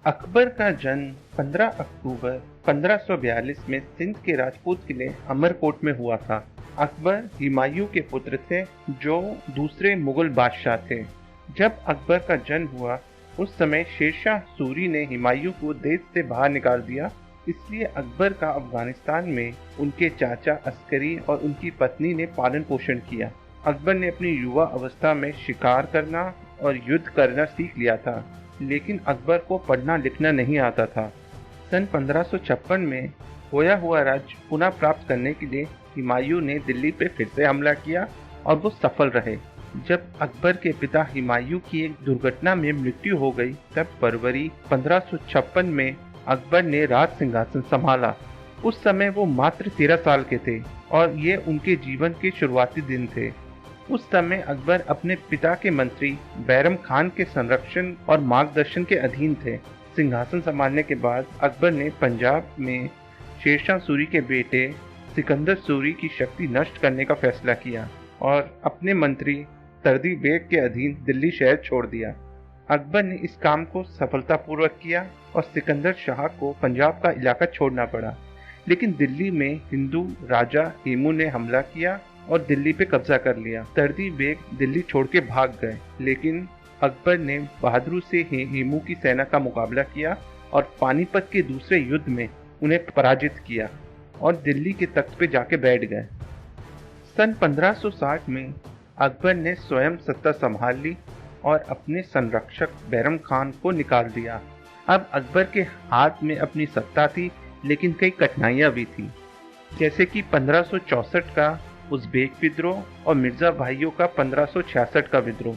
अकबर का जन्म 15 अक्टूबर 1542 में सिंध के राजपूत किले अमरकोट में हुआ था। अकबर हुमायूं के पुत्र थे जो दूसरे मुगल बादशाह थे। जब अकबर का जन्म हुआ उस समय शेरशाह सूरी ने हुमायूं को देश से बाहर निकाल दिया। इसलिए अकबर का अफगानिस्तान में उनके चाचा अस्करी और उनकी पत्नी ने पालन पोषण किया। अकबर ने अपनी युवा अवस्था में शिकार करना और युद्ध करना सीख लिया था, लेकिन अकबर को पढ़ना लिखना नहीं आता था। सन 1556 में खोया हुआ राज्य पुनः प्राप्त करने के लिए हुमायूं ने दिल्ली पर फिर से हमला किया और वो सफल रहे। जब अकबर के पिता हुमायूं की एक दुर्घटना में मृत्यु हो गई, तब फरवरी 1556 में अकबर ने राज सिंहासन संभाला। उस समय वो मात्र 13 साल के थे और ये उनके जीवन के शुरुआती दिन थे। उस समय अकबर अपने पिता के मंत्री बैरम खान के संरक्षण और मार्गदर्शन के अधीन थे। सिंहासन संभालने के बाद अकबर ने पंजाब में शेरशाह सूरी के बेटे सिकंदर सूरी की शक्ति नष्ट करने का फैसला किया और अपने मंत्री तरदी बेग के अधीन दिल्ली शहर छोड़ दिया। अकबर ने इस काम को सफलतापूर्वक किया और सिकंदर शाह को पंजाब का इलाका छोड़ना पड़ा, लेकिन दिल्ली में हिंदू राजा हेमू ने हमला किया और दिल्ली पे कब्जा कर लिया। तरदी बेग दिल्ली छोड़ के भाग गए, लेकिन अकबर ने बहादुरी से हेमू की सेना का मुकाबला किया और पानीपत के दूसरे युद्ध में उन्हें पराजित किया और दिल्ली के तख्त पे जाके बैठ गए। सन 1560 में अकबर ने स्वयं सत्ता संभाल ली और अपने संरक्षक बैरम खान को निकाल दिया। अब अकबर के हाथ में अपनी सत्ता थी, लेकिन कई कठिनाइयां भी थी, जैसे कि 1564 का उज़्बेक विद्रोह और मिर्जा भाइयों का 1566 का विद्रोह।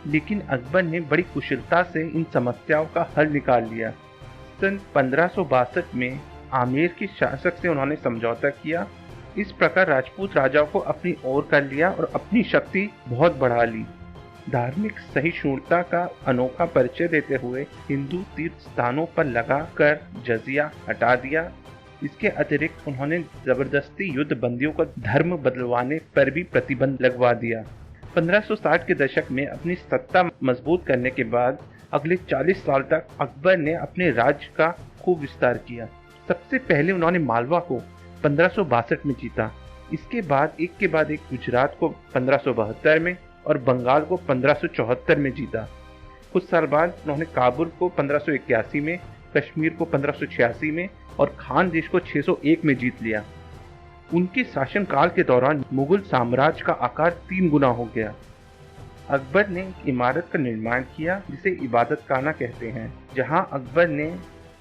लेकिन अकबर ने बड़ी कुशलता से इन समस्याओं का हल निकाल लिया। सन 1562 में आमेर के शासक से उन्होंने समझौता किया। इस प्रकार राजपूत राजाओं को अपनी ओर कर लिया और अपनी शक्ति बहुत बढ़ा ली। धार्मिक सहिष्णुता का अनोखा परिचय देते हुए हिंदू तीर्थ स्थानों पर लगाकर जजिया हटा दिया। इसके अतिरिक्त उन्होंने जबरदस्ती युद्ध बंदियों का धर्म बदलवाने पर भी प्रतिबंध लगवा दिया। 1560 के दशक में अपनी सत्ता मजबूत करने के बाद अगले 40 साल तक अकबर ने अपने राज्य का खूब विस्तार किया। सबसे पहले उन्होंने मालवा को 1562 में जीता। इसके बाद एक के बाद एक गुजरात को 1572 में और बंगाल को 1574 में जीता। कुछ साल बाद उन्होंने काबुल को 1581 में, कश्मीर को 1586 में और खानदेश को 601 में जीत लिया। उनके शासनकाल के दौरान मुगल साम्राज्य का आकार 3 गुना हो गया। अकबर ने एक इमारत का निर्माण किया जिसे इबादत खाना कहते हैं, जहां अकबर ने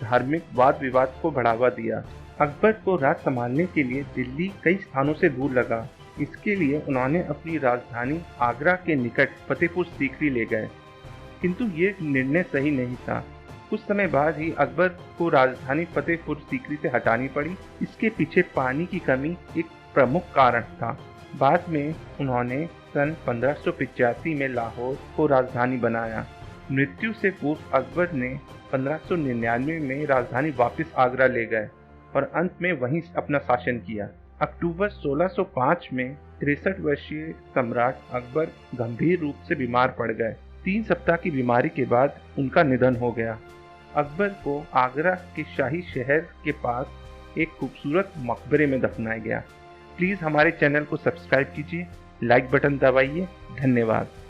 धार्मिक वाद विवाद को बढ़ावा दिया। अकबर को राज संभालने के लिए दिल्ली कई स्थानों से दूर लगा। इसके लिए उन्होंने अपनी राजधानी आगरा के निकट फतेहपुर सीकरी ले गए, किंतु ये निर्णय सही नहीं था। कुछ समय बाद ही अकबर को राजधानी फतेहपुर सीकरी से हटानी पड़ी। इसके पीछे पानी की कमी एक प्रमुख कारण था। बाद में उन्होंने सन 1585 में लाहौर को राजधानी बनाया। मृत्यु से पूर्व अकबर ने 1599 में राजधानी वापस आगरा ले गए और अंत में वहीं अपना शासन किया। अक्टूबर 1605 में 63 वर्षीय सम्राट अकबर गंभीर रूप से बीमार पड़ गए। 3 सप्ताह की बीमारी के बाद उनका निधन हो गया। अकबर को आगरा के शाही शहर के पास एक खूबसूरत मकबरे में दफनाया गया। प्लीज़ हमारे चैनल को सब्सक्राइब कीजिए, लाइक बटन दबाइए। धन्यवाद।